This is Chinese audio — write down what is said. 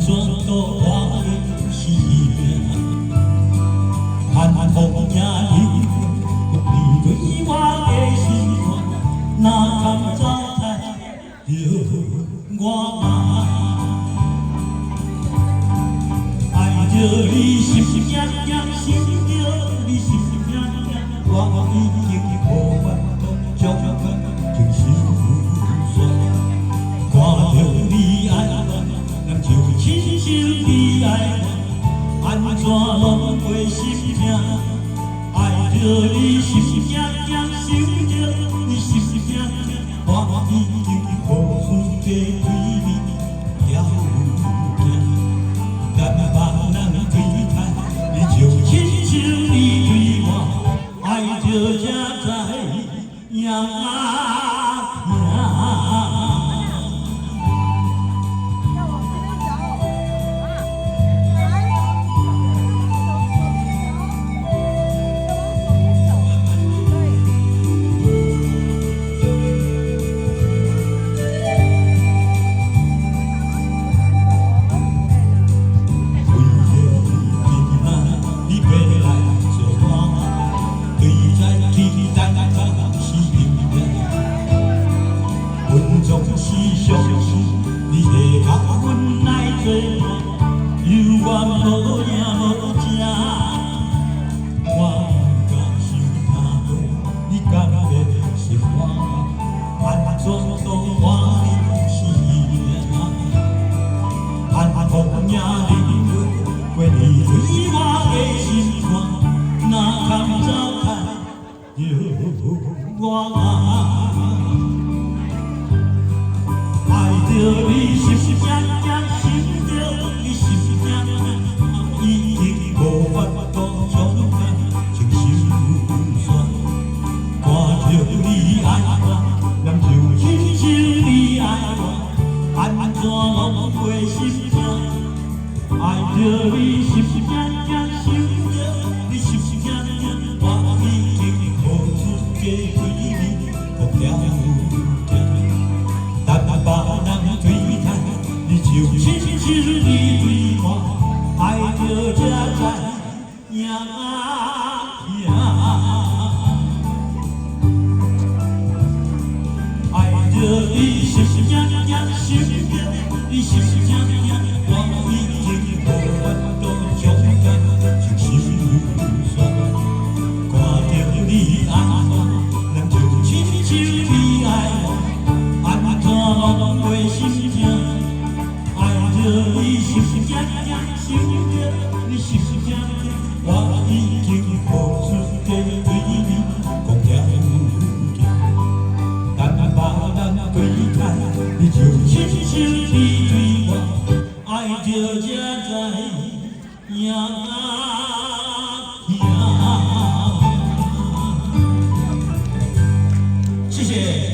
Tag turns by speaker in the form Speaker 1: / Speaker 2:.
Speaker 1: 怎都我的性命，盼风也你，你对我的心肝，哪堪糟蹋着我爱着你心心念念，想着你心心念念，我已经无法度将情深锁，看着你爱我，人就亲像你爱我，安怎拢袂心痛？爱着你心心念念，想着你心心念念，我已经无处加对你了行，但别人对待你就亲像你对我，爱着才知影啊。 总是相思，你会甲阮来作伴，有缘无影无情，我敢想哪你敢会是我？安怎都我的性命，盼风也离过你对我的心肝，哪堪糟蹋着我？ 着你心心念念，想着你心心念念，已经无法度将情深锁。看着你爱我，人就亲像你爱我，安怎拢袂心痛？爱着你心心念念，想着你心心念念，我已经无处加对你放了情。 就亲像你对我，爱着才知影影，爱着你心心念念，想着你心心念念，我已经无法度将情深锁。看着你爱我，人就亲像你爱我，安怎拢袂心痛？ 着你心心念念，想着你心心念念，我已经无处加对你讲了情，但别人对待你就亲像你对我，爱着才知影影。谢谢。